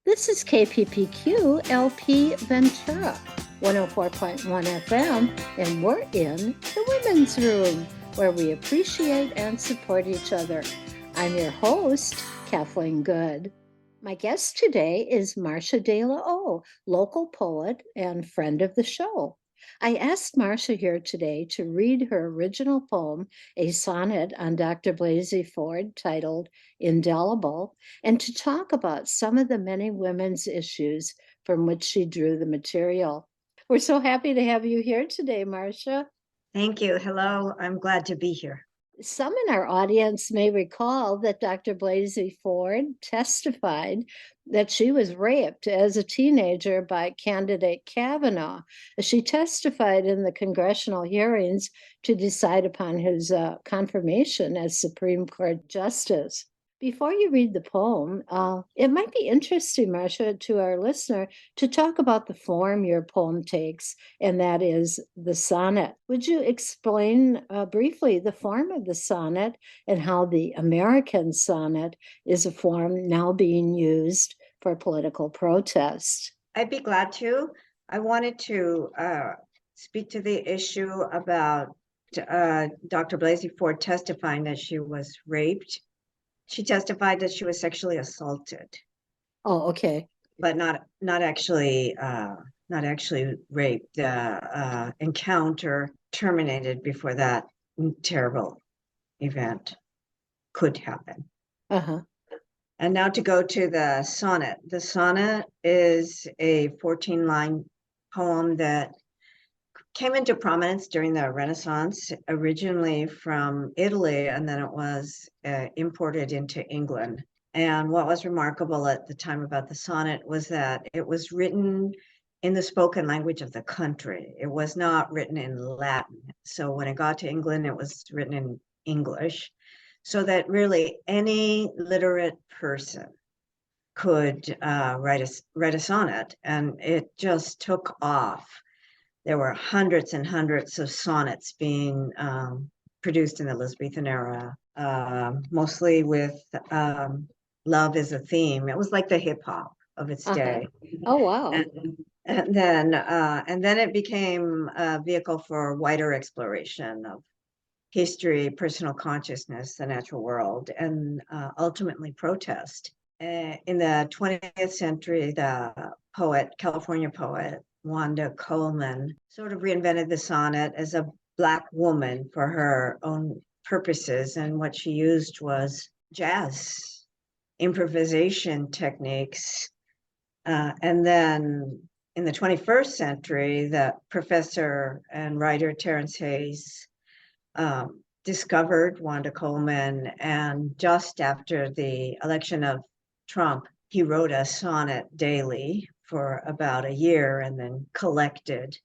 This is KPPQ LP Ventura, 104.1 FM, and we're in the women's room where we appreciate and support each other. I'm your host, Kathleen Good. My guest today is Marsha de La O, local poet and friend of the show. I asked Marsha here today to read her original poem, a sonnet on Dr. Blasey-Ford titled Indelible, and to talk about some of the many women's issues from which she drew the material. We're so happy to have you here today, Marsha. Thank you. Hello. I'm glad to be here. Some in our audience may recall that Dr. Blasey-Ford testified that she was raped as a teenager by candidate Kavanaugh. She testified in the congressional hearings to decide upon his confirmation as Supreme Court Justice. Before you read the poem, it might be interesting, Marsha, to our listener to talk about the form your poem takes, and that is the sonnet. Would you explain briefly the form of the sonnet and how the American sonnet is a form now being used for political protest? I'd be glad to. I wanted to speak to the issue about Dr. Blasey-Ford testifying that she was raped. She testified that she was sexually assaulted. Oh, okay. But not actually raped. The encounter terminated before that terrible event could happen. Uh-huh. And now to go to the sonnet. The sonnet is a 14-line poem that came into prominence during the Renaissance, originally from Italy, and then it was imported into England. And what was remarkable at the time about the sonnet was that it was written in the spoken language of the country. It was not written in Latin. So when it got to England, it was written in English, so that really any literate person could write a sonnet, and it just took off. There were hundreds and hundreds of sonnets being produced in the Elizabethan era, mostly with love as a theme. It was like the hip hop of its day. Oh, wow. And then it became a vehicle for wider exploration of history, personal consciousness, the natural world, and ultimately protest. In the 20th century, the California poet, Wanda Coleman, sort of reinvented the sonnet as a Black woman for her own purposes. And what she used was jazz, improvisation techniques. And then in the 21st century, the professor and writer Terence Hayes discovered Wanda Coleman, and just after the election of Trump, he wrote a sonnet daily for about a year and then collected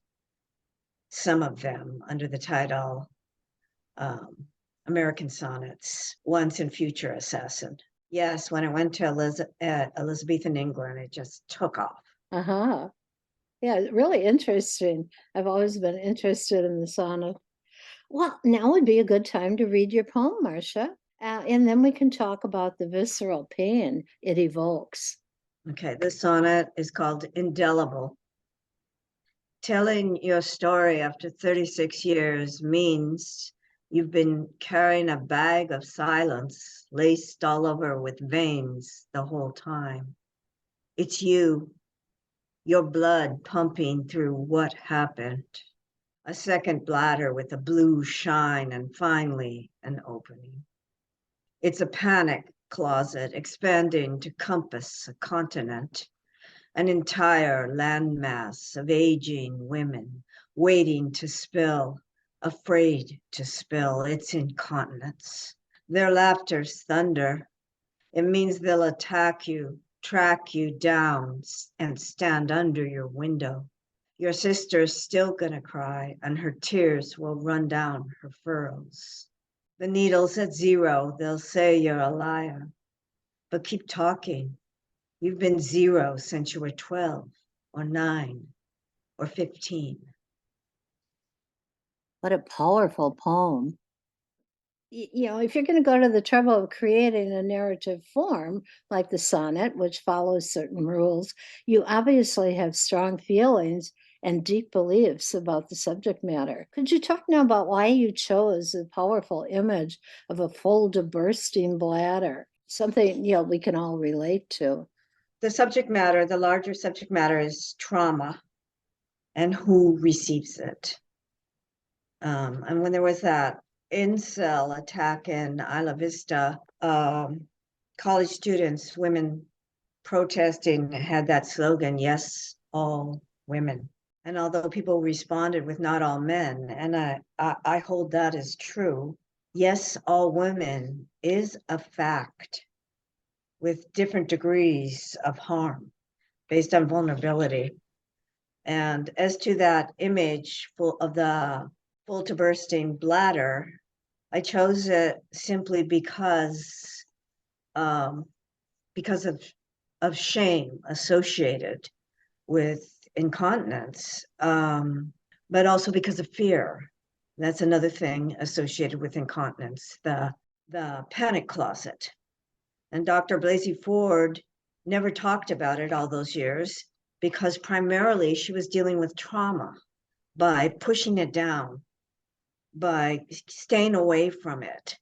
some of them under the title American Sonnets, Once and Future Assassin. Yes, when it went to Elizabethan England, it just took off. Uh-huh. Yeah, really interesting. I've always been interested in the sonnet. Well, now would be a good time to read your poem, Marsha, and then we can talk about the visceral pain it evokes. Okay, this sonnet is called Indelible. Telling your story after 36 years means you've been carrying a bag of silence laced all over with veins the whole time. It's you, your blood pumping through what happened. A second bladder with a blue shine, and finally an opening. It's a panic closet expanding to compass a continent, an entire landmass of aging women waiting to spill, afraid to spill its incontinence. Their laughter's thunder. It means they'll attack you, track you down, and stand under your window. Your sister's still gonna cry, and her tears will run down her furrows. The needle's at 0, they'll say you're a liar. But keep talking. You've been 0 since you were 12 or 9 or 15. What a powerful poem. If you're going to go to the trouble of creating a narrative form like the sonnet, which follows certain rules, you obviously have strong feelings and deep beliefs about the subject matter. Could you talk now about why you chose the powerful image of a full to bursting bladder? Something, we can all relate to. The subject matter, the larger subject matter is trauma and who receives it. And when there was that incel attack in Isla Vista, college students, women protesting had that slogan, yes, all women. And although people responded with not all men, and I hold that as true, yes, all women is a fact with different degrees of harm based on vulnerability. And as to that image full of the full to bursting bladder, I chose it simply because of shame associated with incontinence, but also because of fear. That's another thing associated with incontinence, the panic closet. And Dr. Blasey-Ford never talked about it all those years because primarily she was dealing with trauma by pushing it down, by staying away from it,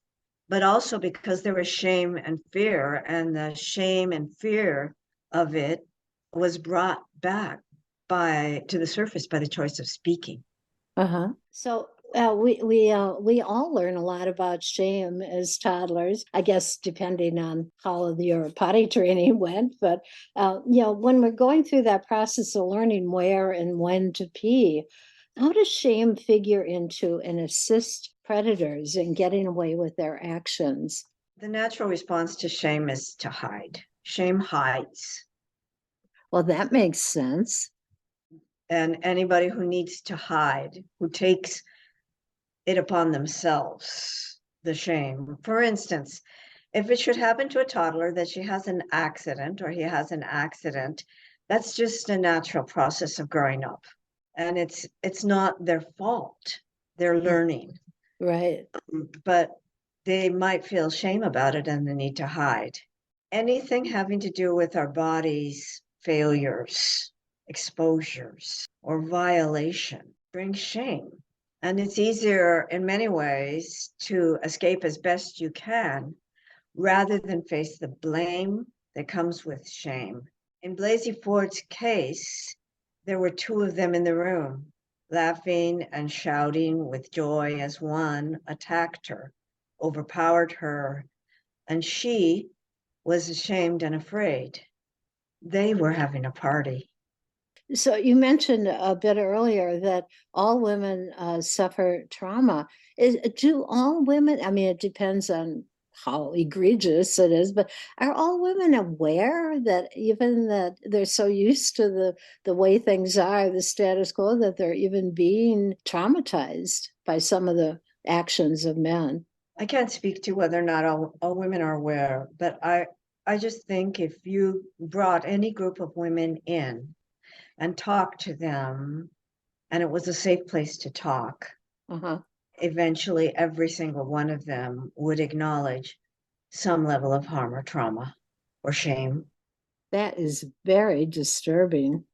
but also because there was shame and fear, and the shame and fear of it was brought back to the surface by the choice of speaking. So we all learn a lot about shame as toddlers, I guess, depending on how your potty training went. But when we're going through that process of learning where and when to pee, how does shame figure into and assist predators in getting away with their actions? The natural response to shame is to hide. Shame hides. Well, that makes sense. And anybody who needs to hide, who takes it upon themselves, the shame. For instance, if it should happen to a toddler that she has an accident or he has an accident, that's just a natural process of growing up. And it's not their fault. They're learning. Right. But they might feel shame about it and the need to hide. Anything having to do with our bodies, failures, exposures, or violation brings shame. And it's easier in many ways to escape as best you can rather than face the blame that comes with shame. In Blasey-Ford's case, there were two of them in the room, laughing and shouting with joy as one attacked her, overpowered her, and she was ashamed and afraid. They were having a party. So you mentioned a bit earlier that all women suffer trauma. Do all women, I mean, it depends on how egregious it is, but are all women aware that even that they're so used to the way things are, the status quo, that they're even being traumatized by some of the actions of men? I can't speak to whether or not all women are aware, but I just think if you brought any group of women in and talked to them, and it was a safe place to talk, eventually every single one of them would acknowledge some level of harm or trauma or shame. That is very disturbing.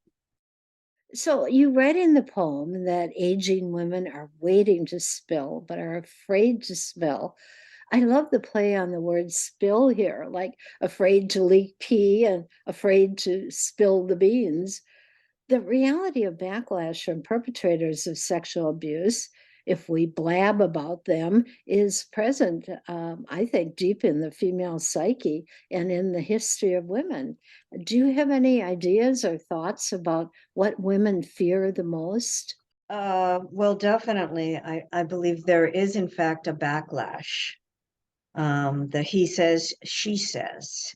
So you read in the poem that aging women are waiting to spill, but are afraid to spill. I love the play on the word spill here, like afraid to leak pee and afraid to spill the beans. The reality of backlash from perpetrators of sexual abuse, if we blab about them, is present, I think, deep in the female psyche and in the history of women. Do you have any ideas or thoughts about what women fear the most? Well, definitely, I believe there is, in fact, a backlash. The he says, she says,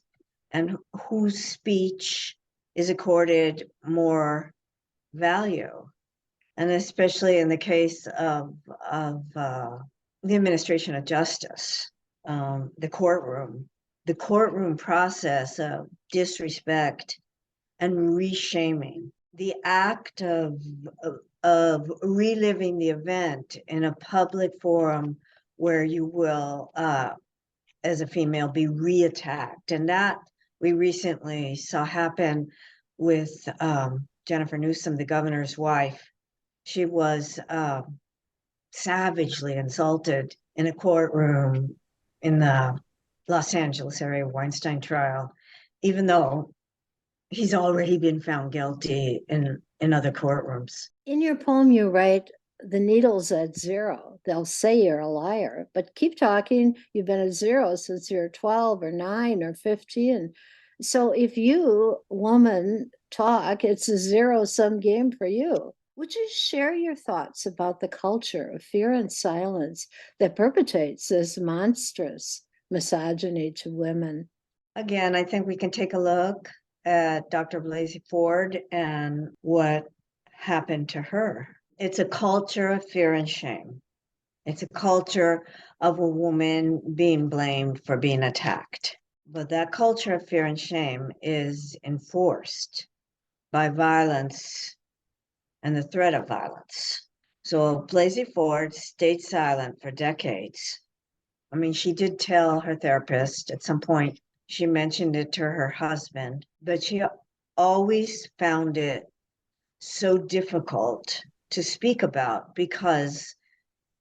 and whose speech is accorded more value. And especially in the case of the administration of justice, the courtroom process of disrespect and reshaming, the act of reliving the event in a public forum where you will, as a female, be reattacked. And that we recently saw happen with Jennifer Newsom, the governor's wife. She was savagely insulted in a courtroom in the Los Angeles area Weinstein trial, even though he's already been found guilty in other courtrooms. In your poem, you write, the needle's at zero. They'll say you're a liar, but keep talking. You've been at zero since you're 12 or 9 or 15. So if you, woman, talk, it's a zero-sum game for you. Would you share your thoughts about the culture of fear and silence that perpetrates this monstrous misogyny to women? Again, I think we can take a look at Dr. Blasey-Ford and what happened to her. It's a culture of fear and shame. It's a culture of a woman being blamed for being attacked. But that culture of fear and shame is enforced by violence and the threat of violence. So Blasey-Ford stayed silent for decades. I mean, she did tell her therapist at some point, she mentioned it to her husband, but she always found it so difficult to speak about because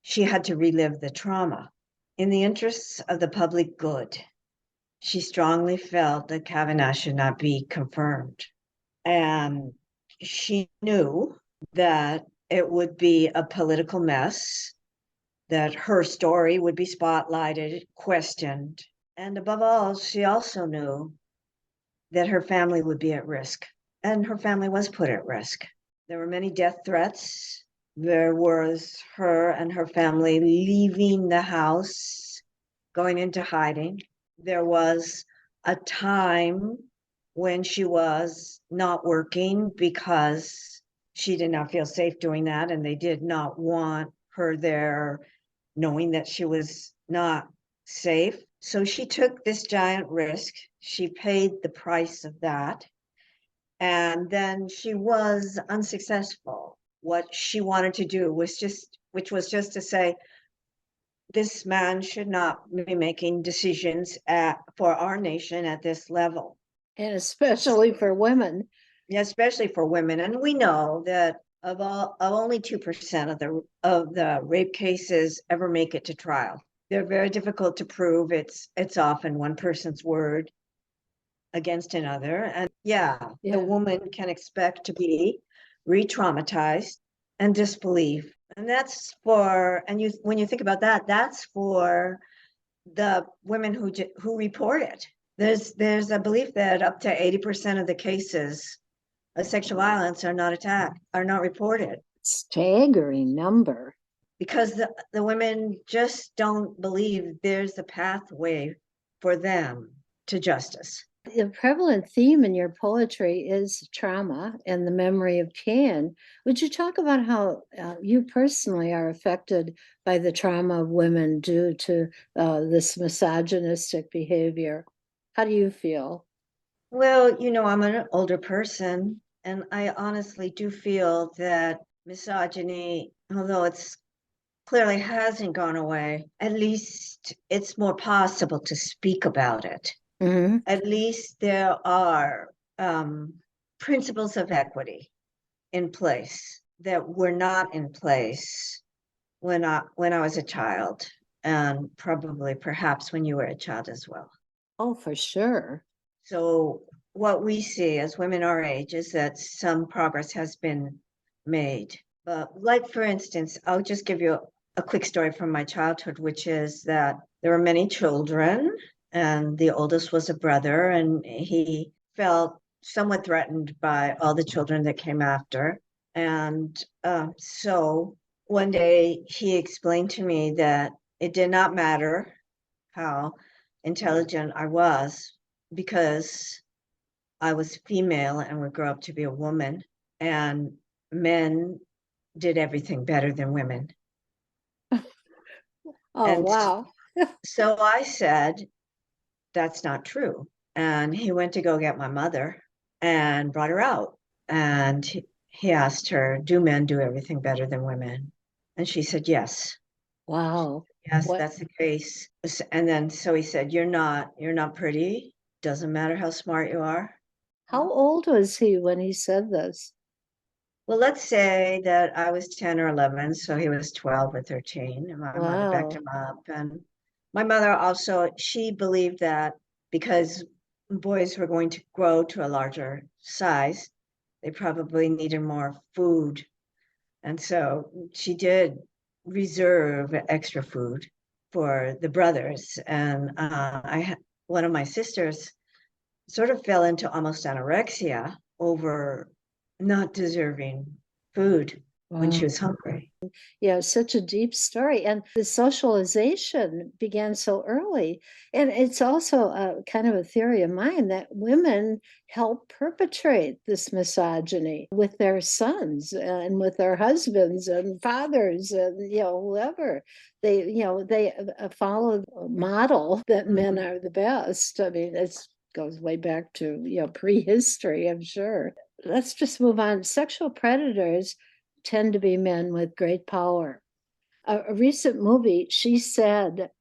she had to relive the trauma. In the interests of the public good, she strongly felt that Kavanaugh should not be confirmed. And she knew that it would be a political mess, that her story would be spotlighted, questioned. And above all, she also knew that her family would be at risk. And her family was put at risk. There were many death threats. There was her and her family leaving the house, going into hiding. There was a time when she was not working because she did not feel safe doing that, and they did not want her there knowing that she was not safe. So she took this giant risk. She paid the price of that. And then she was unsuccessful. What she wanted to do was just to say, this man should not be making decisions for our nation at this level. And especially for women. Yeah, especially for women. And we know that of only 2% of the rape cases ever make it to trial. They're very difficult to prove. It's often one person's word against another. And the woman can expect to be re-traumatized and disbelief. And that's when you think about that, that's for the women who report it. There's a belief that up to 80% of the cases of sexual violence are not reported. Staggering number. Because the women just don't believe there's a pathway for them to justice. The prevalent theme in your poetry is trauma and the memory of Cain. Would you talk about how you personally are affected by the trauma of women due to this misogynistic behavior? How do you feel? Well, I'm an older person, and I honestly do feel that misogyny, although it's clearly hasn't gone away, at least it's more possible to speak about it. Mm-hmm. At least there are principles of equity in place that were not in place when I was a child, and perhaps when you were a child as well. Oh, for sure. So what we see as women our age is that some progress has been made. But like, for instance, I'll just give you a quick story from my childhood, which is that there were many children, and the oldest was a brother, and he felt somewhat threatened by all the children that came after. And so one day he explained to me that it did not matter how intelligent I was, because I was female and would grow up to be a woman, and men did everything better than women. Oh, and wow. So I said, that's not true. And he went to go get my mother and brought her out. And he asked her, do men do everything better than women? And she said, yes. Wow. Yes, What? that's the case. And then so he said, you're not pretty. Doesn't matter how smart you are. How old was he when he said this? Well, let's say that I was 10 or 11, so he was 12 or 13, and my mother backed Wow. him up. And my mother also, she believed that because boys were going to grow to a larger size, they probably needed more food. And so she did reserve extra food for the brothers. And one of my sisters sort of fell into almost anorexia over not deserving food when Wow. she was hungry. Yeah, such a deep story. And the socialization began so early. And it's also a kind of a theory of mine that women help perpetrate this misogyny with their sons and with their husbands and fathers and, whoever. They follow a model that men Mhm. are the best. I mean, it goes way back to, prehistory, I'm sure. Let's just move on. Sexual predators tend to be men with great power. A recent movie, She Said,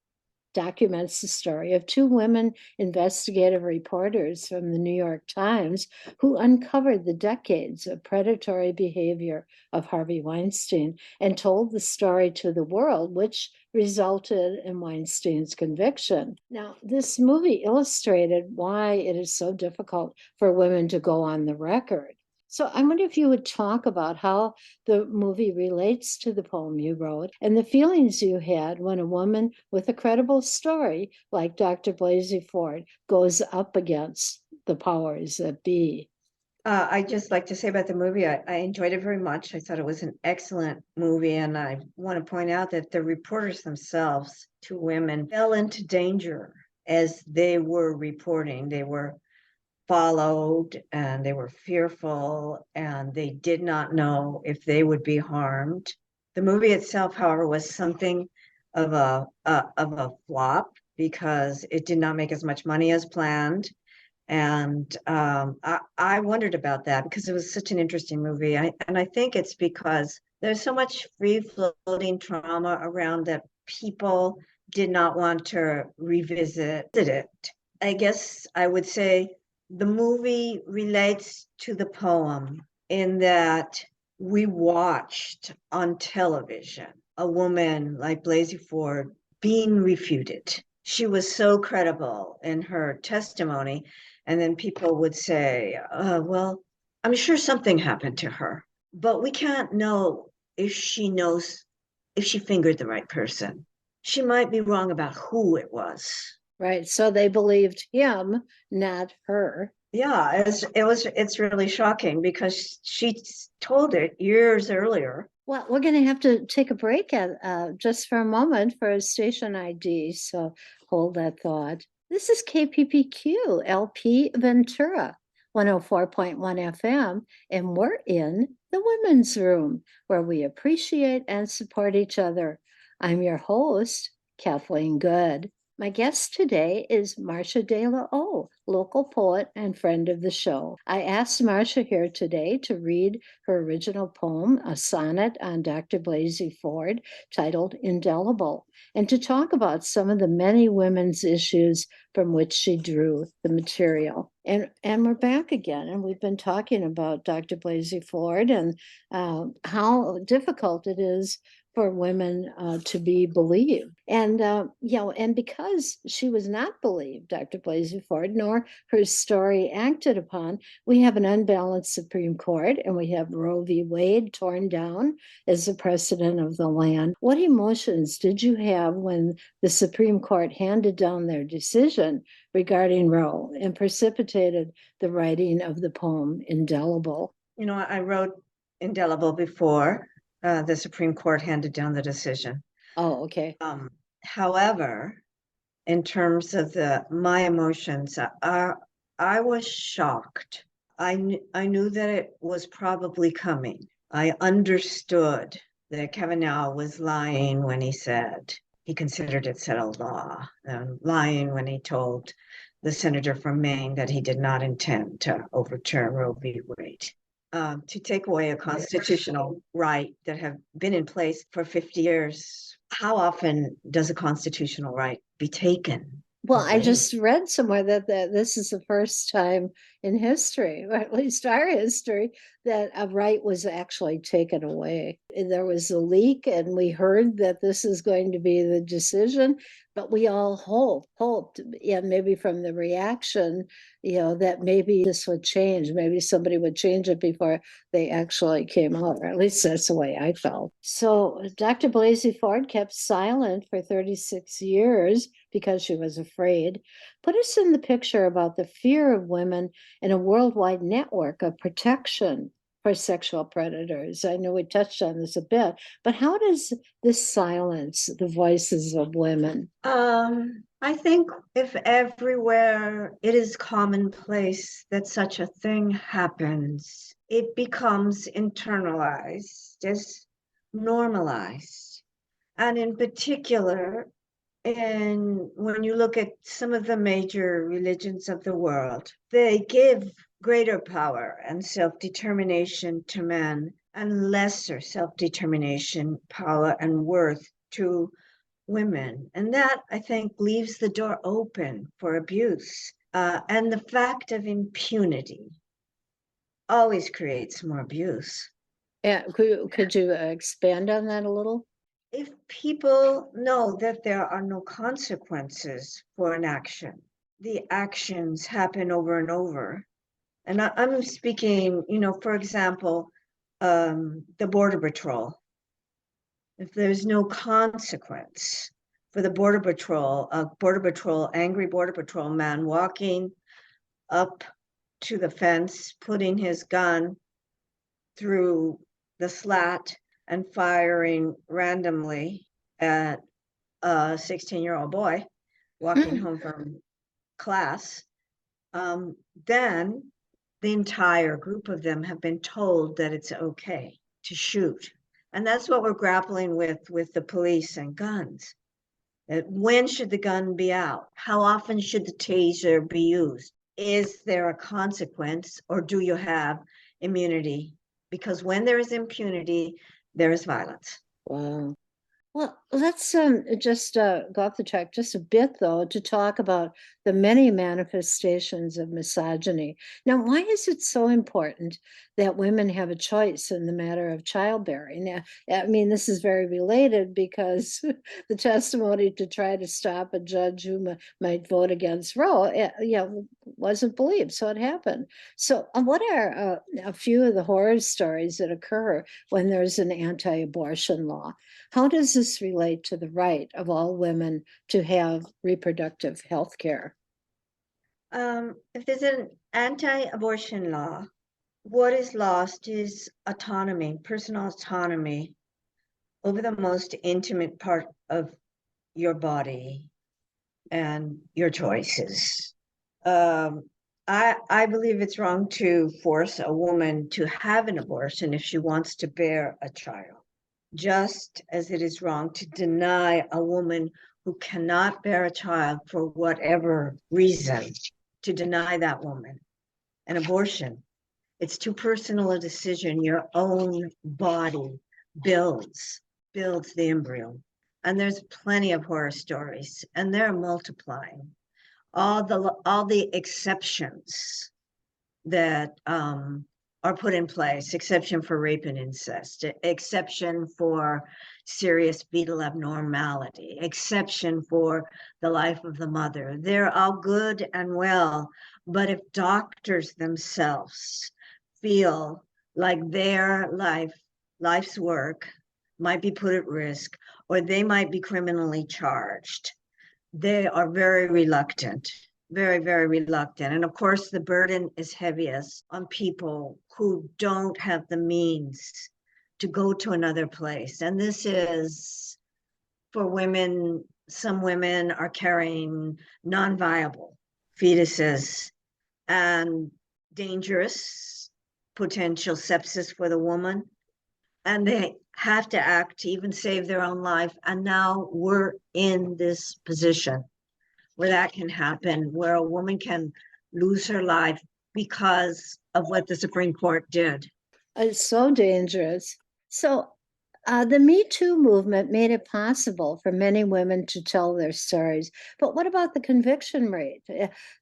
documents the story of two women investigative reporters from the New York Times who uncovered the decades of predatory behavior of Harvey Weinstein and told the story to the world, which resulted in Weinstein's conviction. Now, this movie illustrated why it is so difficult for women to go on the record. So I wonder if you would talk about how the movie relates to the poem you wrote and the feelings you had when a woman with a credible story like Dr. Blasey-Ford goes up against the powers that be. I just like to say about the movie, I enjoyed it very much. I thought it was an excellent movie. And I want to point out that the reporters themselves, two women, fell into danger as they were reporting. They were followed and they were fearful and they did not know if they would be harmed. The movie itself, however, was something of a flop because it did not make as much money as planned. And I wondered about that because it was such an interesting movie. And I think it's because there's so much free floating trauma around that people did not want to revisit it. I guess I would say the movie relates to the poem in that we watched on television a woman like Blasey-Ford being refuted. She was so credible in her testimony. And then people would say, well, I'm sure something happened to her, but we can't know if she knows if she fingered the right person. She might be wrong about who it was. Right. So they believed him, not her. Yeah, it's really shocking because she told it years earlier. Well, we're going to have to take a break just for a moment for a station ID. So hold that thought. This is KPPQ LP Ventura, 104.1 FM, and we're in the women's room where we appreciate and support each other. I'm your host, Kathleen Good. My guest today is Marsha de La O, local poet and friend of the show. I asked Marsha here today to read her original poem, a sonnet on Dr. Blasey-Ford, titled Indelible, and to talk about some of the many women's issues from which she drew the material. And we're back again, and we've been talking about Dr. Blasey-Ford and how difficult it is for women to be believed. And, and because she was not believed, Dr. Blasey-Ford, nor her story acted upon, we have an unbalanced Supreme Court and we have Roe v. Wade torn down as the precedent of the land. What emotions did you have when the Supreme Court handed down their decision regarding Roe and precipitated the writing of the poem Indelible? I wrote Indelible before the Supreme Court handed down the decision. Oh, okay. However, in terms of my emotions, I was shocked. I knew that it was probably coming. I understood that Kavanaugh was lying when he said he considered it settled law, and lying when he told the senator from Maine that he did not intend to overturn Roe v. Wade. to take away a constitutional right that have been in place for 50 years. How often does a constitutional right be taken Well, I away? just read somewhere that this is the first time in history, or at least our history, that a right was actually taken away. There was a leak, and we heard that this is going to be the decision, but we all hoped, yeah, maybe from the reaction, that maybe this would change. Maybe somebody would change it before they actually came out, or at least that's the way I felt. So Dr. Blasey-Ford kept silent for 36 years because she was afraid. Put us in the picture about the fear of women in a worldwide network of protection for sexual predators. I know we touched on this a bit, but how does this silence the voices of women? I think if everywhere it is commonplace that such a thing happens, it becomes internalized, as normalized. And in particular, when you look at some of the major religions of the world, they give greater power and self-determination to men and lesser self-determination, power, and worth to women. And that, I think, leaves the door open for abuse. And the fact of impunity always creates more abuse. Yeah, could you expand on that a little? If people know that there are no consequences for an action, the actions happen over and over. And I'm speaking, for example, the Border Patrol. If there's no consequence for the Border Patrol, angry Border Patrol man walking up to the fence, putting his gun through the slat and firing randomly at a 16-year-old boy walking home from class, then the entire group of them have been told that it's okay to shoot. And that's what we're grappling with the police and guns. When should the gun be out? How often should the taser be used? Is there a consequence, or do you have immunity? Because when there is impunity, there is violence. Wow. Well, let's just go off the track just a bit, though, to talk about the many manifestations of misogyny. Now, why is it so important that women have a choice in the matter of childbearing? Now, I mean, this is very related because the testimony to try to stop a judge who might vote against Roe, wasn't believed, so it happened. So, what are a few of the horror stories that occur when there's an anti-abortion law? How does this relate to the right of all women to have reproductive health care? If there's an anti-abortion law, what is lost is autonomy, personal autonomy over the most intimate part of your body and your choices. I believe it's wrong to force a woman to have an abortion if she wants to bear a child, just as it is wrong to deny a woman who cannot bear a child for whatever reason, to deny that woman an abortion. It's too personal a decision. Your own body builds the embryo. And there's plenty of horror stories, and they're multiplying. All the exceptions that are put in place, exception for rape and incest, exception for serious fetal abnormality, exception for the life of the mother. They're all good and well, but if doctors themselves feel like their life's work might be put at risk, or they might be criminally charged, they are very reluctant, very, very reluctant. And of course, the burden is heaviest on people who don't have the means to go to another place. And this is for women. Some women are carrying non-viable fetuses and dangerous potential sepsis for the woman. And they have to act to even save their own life. And now we're in this position where that can happen, where a woman can lose her life because of what the Supreme Court did. It's so dangerous. So, the Me Too movement made it possible for many women to tell their stories. But what about the conviction rate?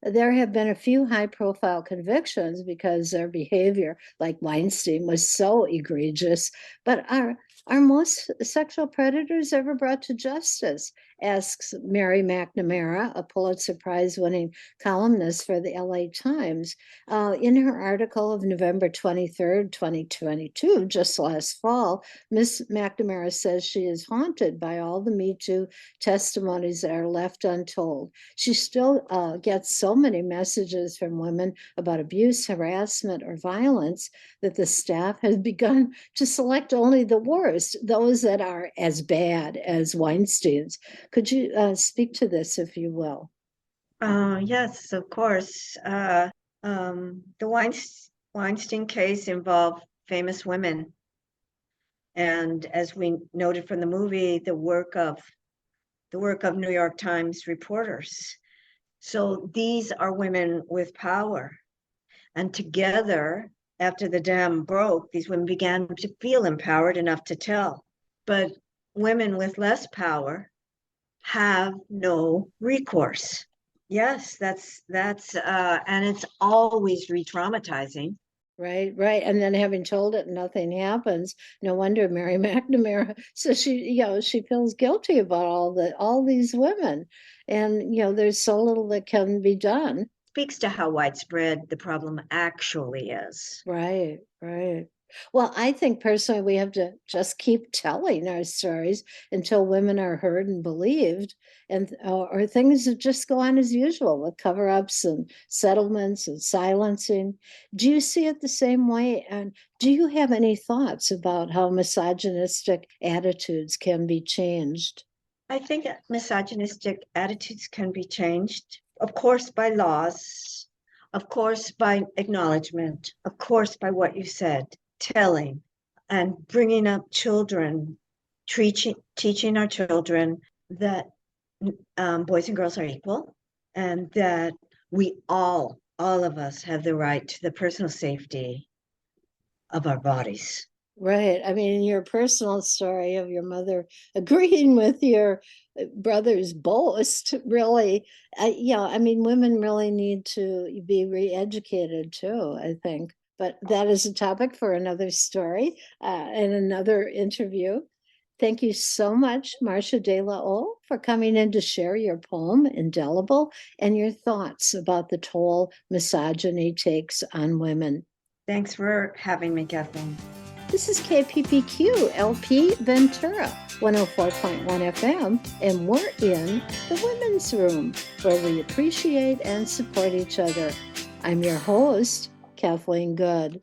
There have been a few high profile convictions because their behavior, like Weinstein, was so egregious. But are most sexual predators ever brought to justice? Asks Mary McNamara, a Pulitzer Prize winning columnist for the LA Times. In her article of November 23rd, 2022, just last fall, Ms. McNamara says she is haunted by all the Me Too testimonies that are left untold. She still gets so many messages from women about abuse, harassment, or violence that the staff has begun to select only the worst, those that are as bad as Weinstein's. Could you speak to this, if you will? Yes, of course. The Weinstein case involved famous women. And as we noted from the movie, the work of New York Times reporters. So these are women with power. And together, after the dam broke, these women began to feel empowered enough to tell. But women with less power have no recourse. Yes, and it's always re-traumatizing. Right, right. And then having told it, nothing happens. No wonder Mary McNamara. So she feels guilty about all these women. And, there's so little that can be done. Speaks to how widespread the problem actually is. Right, right. Well, I think personally we have to just keep telling our stories until women are heard and believed, and or things just go on as usual with cover-ups and settlements and silencing. Do you see it the same way? And do you have any thoughts about how misogynistic attitudes can be changed? I think misogynistic attitudes can be changed, of course, by laws, of course, by acknowledgement, of course, by what you said, telling and bringing up children, teaching our children that boys and girls are equal and that we all of us have the right to the personal safety of our bodies. Right. I mean, your personal story of your mother agreeing with your brother's boast, really, I mean, women really need to be re-educated too, I think. But that is a topic for another story and another interview. Thank you so much, Marsha de La O, for coming in to share your poem, Indelible, and your thoughts about the toll misogyny takes on women. Thanks for having me, Kathleen. This is KPPQ LP Ventura, 104.1 FM, and we're in the Women's Room, where we appreciate and support each other. I'm your host, Kathleen Good.